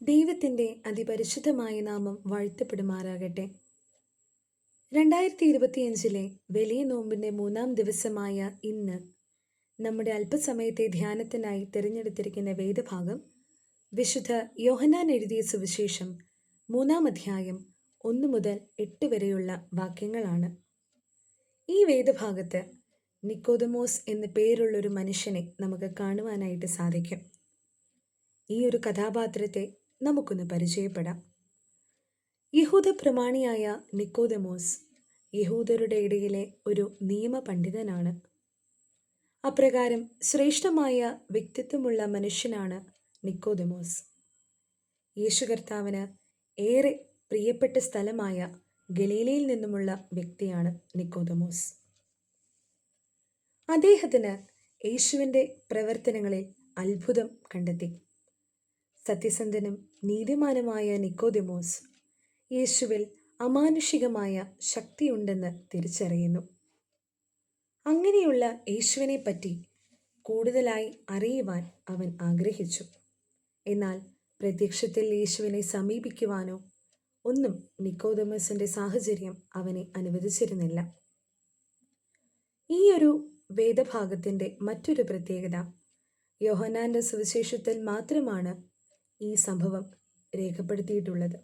ദൈവത്തിൻ്റെ അതിപരിശുദ്ധമായ നാമം വാഴ്ത്തപ്പെടുമാറാകട്ടെ. 2025 വലിയ നോമ്പിൻ്റെ 3-ാം ദിവസമായ ഇന്ന് നമ്മുടെ അല്പസമയത്തെ ധ്യാനത്തിനായി തിരഞ്ഞെടുത്തിരിക്കുന്ന വേദഭാഗം വിശുദ്ധ യോഹന്നാൻ എഴുതിയ സുവിശേഷം 3-ാം അധ്യായം 1 മുതൽ 8 വരെയുള്ള വാക്യങ്ങളാണ്. ഈ വേദഭാഗത്ത് നിക്കോദമോസ് എന്ന പേരുള്ളൊരു മനുഷ്യനെ നമുക്ക് കാണുവാനായിട്ട് സാധിക്കും. ഈ ഒരു കഥാപാത്രത്തെ നമുക്കൊന്ന് പരിചയപ്പെടാം. യഹൂദ പ്രമാണിയായ നിക്കോദമോസ് യഹൂദരുടെ ഇടയിലെ ഒരു നിയമപണ്ഡിതനാണ്. അപ്രകാരം ശ്രേഷ്ഠമായ വ്യക്തിത്വമുള്ള മനുഷ്യനാണ് നിക്കോദമോസ്. യേശു കർത്താവിന് ഏറെ പ്രിയപ്പെട്ട സ്ഥലമായ ഗലീലയിൽ നിന്നുമുള്ള വ്യക്തിയാണ് നിക്കോദമോസ്. അദ്ദേഹത്തിന് യേശുവിൻ്റെ പ്രവർത്തനങ്ങളിൽ അത്ഭുതം കണ്ടെത്തി. സത്യസന്ധനും നീതിമാനുമായ നിക്കോദമോസ് യേശുവിൽ അമാനുഷികമായ ശക്തിയുണ്ടെന്ന് തിരിച്ചറിയുന്നു. അങ്ങനെയുള്ള യേശുവിനെ പറ്റി കൂടുതലായി അറിയുവാൻ അവൻ ആഗ്രഹിച്ചു. എന്നാൽ പ്രത്യക്ഷത്തിൽ യേശുവിനെ സമീപിക്കുവാനോ ഒന്നും നിക്കോദമോസിൻ്റെ സാഹചര്യം അവനെ അനുവദിച്ചിരുന്നില്ല. ഈ ഒരു വേദഭാഗത്തിൻ്റെ മറ്റൊരു പ്രത്യേകത, യോഹന്നാൻ്റെ സുവിശേഷത്തിൽ മാത്രമാണ് ഈ സംഭവം രേഖപ്പെടുത്തിയിട്ടുള്ളത്.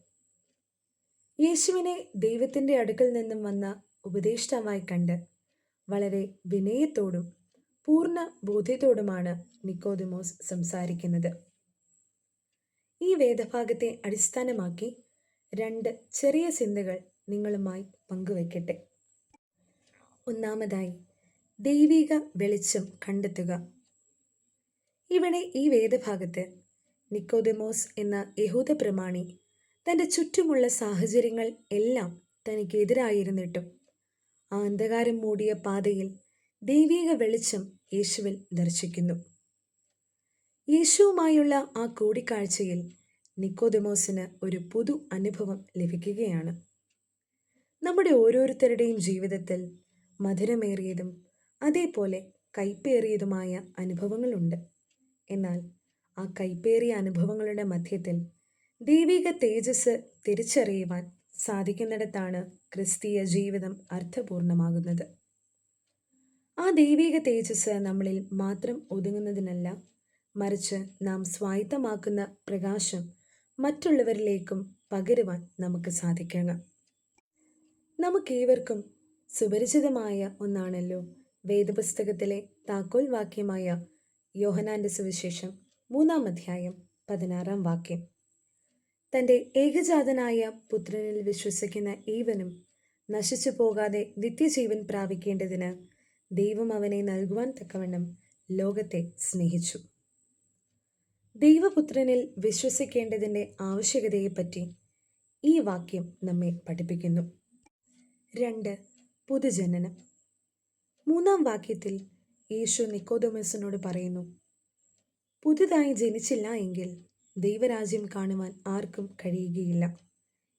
യേശുവിനെ ദൈവത്തിൻ്റെ അടുക്കൽ നിന്നും വന്ന ഉപദേഷ്ടാവായി കണ്ട് വളരെ വിനയത്തോടും പൂർണ്ണ ബോധ്യത്തോടുമാണ് നിക്കോദമോസ് സംസാരിക്കുന്നത്. ഈ വേദഭാഗത്തെ അടിസ്ഥാനമാക്കി 2 ചെറിയ ചിന്തകൾ നിങ്ങളുമായി പങ്കുവയ്ക്കട്ടെ. ഒന്നാമതായി, ദൈവിക വെളിച്ചം കണ്ടെത്തുക. ഇവിടെ ഈ വേദഭാഗത്ത് നിക്കോദമോസ് എന്ന യഹൂദ പ്രമാണി തൻ്റെ ചുറ്റുമുള്ള സാഹചര്യങ്ങൾ എല്ലാം തനിക്കെതിരായിരുന്നിട്ടും ആ അന്ധകാരം മൂടിയ പാതയിൽ ദൈവിക വെളിച്ചം യേശുവിൽ ദർശിക്കുന്നു. യേശുവുമായുള്ള ആ കൂടിക്കാഴ്ചയിൽ നിക്കോദമോസിന് ഒരു പുതു അനുഭവം ലഭിക്കുകയാണ്. നമ്മുടെ ഓരോരുത്തരുടെയും ജീവിതത്തിൽ മധുരമേറിയതും അതേപോലെ കയ്പേറിയതുമായ അനുഭവങ്ങളുണ്ട്. എന്നാൽ ആ കൈപ്പേറിയ അനുഭവങ്ങളുടെ മധ്യത്തിൽ ദൈവിക തേജസ് തിരിച്ചറിയുവാൻ സാധിക്കുന്നിടത്താണ് ക്രിസ്തീയ ജീവിതം അർത്ഥപൂർണമാകുന്നത്. ആ ദൈവിക തേജസ് നമ്മളിൽ മാത്രം ഒതുങ്ങുന്നതിനല്ല, മറിച്ച് നാം സ്വായത്തമാക്കുന്ന പ്രകാശം മറ്റുള്ളവരിലേക്കും പകരുവാൻ നമുക്ക് സാധിക്കണം. നമുക്കേവർക്കും സുപരിചിതമായ ഒന്നാണല്ലോ വേദപുസ്തകത്തിലെ താക്കോൽ വാക്യമായ യോഹന്നാൻ്റെ സുവിശേഷം 3-ാം അധ്യായം 16-ാം വാക്യം. തൻ്റെ ഏകജാതനായ പുത്രനിൽ വിശ്വസിക്കുന്ന ഏവനും നശിച്ചു പോകാതെ നിത്യജീവൻ പ്രാപിക്കേണ്ടതിന് ദൈവം അവനെ നൽകുവാൻ തക്കവണ്ണം ലോകത്തെ സ്നേഹിച്ചു. ദൈവപുത്രനിൽ വിശ്വസിക്കേണ്ടതിൻ്റെ ആവശ്യകതയെപ്പറ്റി ഈ വാക്യം നമ്മെ പഠിപ്പിക്കുന്നു. 2. പുതുജനനം. 3-ാം വാക്യത്തിൽ യേശു നിക്കോദമോസിനോട് പറയുന്നു, പുതുതായി ജനിച്ചില്ല എങ്കിൽ ദൈവരാജ്യം കാണുവാൻ ആർക്കും കഴിയുകയില്ല.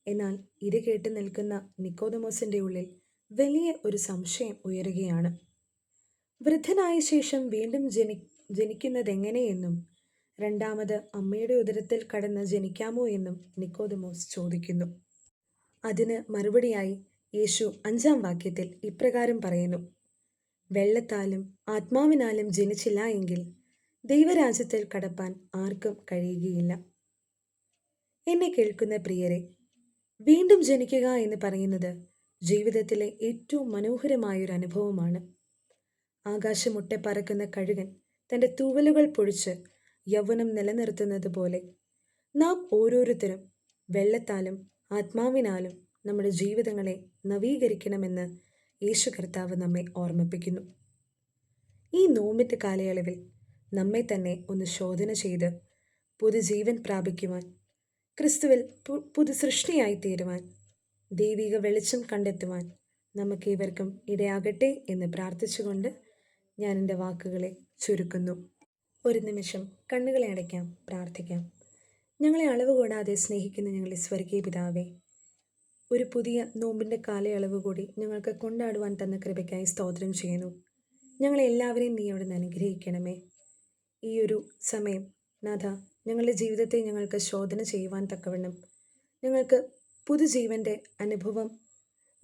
എന്നാൽ ഇത് കേട്ട് നിൽക്കുന്ന നിക്കോദമോസിൻ്റെ ഉള്ളിൽ വലിയ ഒരു സംശയം ഉയരുകയാണ്. വൃദ്ധനായ ശേഷം വീണ്ടും ജനിക്കുന്നതെങ്ങനെയെന്നും രണ്ടാമത് അമ്മയുടെ ഉദരത്തിൽ കടന്ന് ജനിക്കാമോ എന്നും നിക്കോദമോസ് ചോദിക്കുന്നു. അതിന് മറുപടിയായി യേശു 5-ാം വാക്യത്തിൽ ഇപ്രകാരം പറയുന്നു, വെള്ളത്താലും ആത്മാവിനാലും ജനിച്ചില്ല എങ്കിൽ ദൈവരാജ്യത്തിൽ കടപ്പാൻ ആർക്കും കഴിയുകയില്ല. എന്നെ കേൾക്കുന്ന പ്രിയരെ, വീണ്ടും ജനിക്കുക എന്ന് പറയുന്നത് ജീവിതത്തിലെ ഏറ്റവും മനോഹരമായൊരു അനുഭവമാണ്. ആകാശമുട്ടെ പറക്കുന്ന കഴുകൻ തൻ്റെ തൂവലുകൾ പൊഴിച്ച് യൗവനം നിലനിർത്തുന്നത് പോലെ നാം ഓരോരുത്തരും വെള്ളത്താലും ആത്മാവിനാലും നമ്മുടെ ജീവിതങ്ങളെ നവീകരിക്കണമെന്ന് യേശു കർത്താവ് നമ്മെ ഓർമ്മിപ്പിക്കുന്നു. ഈ നോമ്പിൻ്റെ കാലയളവിൽ നമ്മെ തന്നെ ഒന്ന് ശോധന ചെയ്ത് പുതുജീവൻ പ്രാപിക്കുവാൻ, ക്രിസ്തുവിൽ പുതു സൃഷ്ടിയായി തീരുവാൻ, ദൈവിക വെളിച്ചം കണ്ടെത്തുവാൻ നമുക്കേവർക്കും ഇടയാകട്ടെ എന്ന് പ്രാർത്ഥിച്ചുകൊണ്ട് ഞാൻ എൻ്റെ വാക്കുകളെ ചുരുക്കുന്നു. ഒരു നിമിഷം കണ്ണുകളെ അടയ്ക്കാം, പ്രാർത്ഥിക്കാം. ഞങ്ങളെ അളവ് കൂടാതെ സ്നേഹിക്കുന്ന ഞങ്ങളുടെ സ്വർഗീയ പിതാവേ, ഒരു പുതിയ നോമ്പിൻ്റെ കാലയളവ് കൂടി ഞങ്ങൾക്ക് കൊണ്ടാടുവാൻ തന്ന കൃപയ്ക്കായി സ്തോത്രം ചെയ്യുന്നു. ഞങ്ങളെല്ലാവരെയും നീ അവിടെ നിന്ന് അനുഗ്രഹിക്കണമേ. ഈ ഒരു സമയം നാഥ, ഞങ്ങളുടെ ജീവിതത്തെ ഞങ്ങൾക്ക് ശോധന ചെയ്യുവാൻ തക്കവണ്ണം, ഞങ്ങൾക്ക് പുതുജീവൻ്റെ അനുഭവം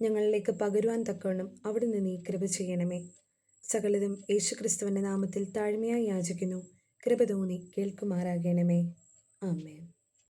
ഞങ്ങളിലേക്ക് പകരുവാൻ തക്കവണ്ണം അവിടുന്ന് നീ കൃപ ചെയ്യണമേ. സകലതും യേശുക്രിസ്തുവിൻ്റെ നാമത്തിൽ താഴ്മയായി യാചിക്കുന്നു. കൃപ തോന്നി കേൾക്കുമാറാകണമേ. ആമേൻ.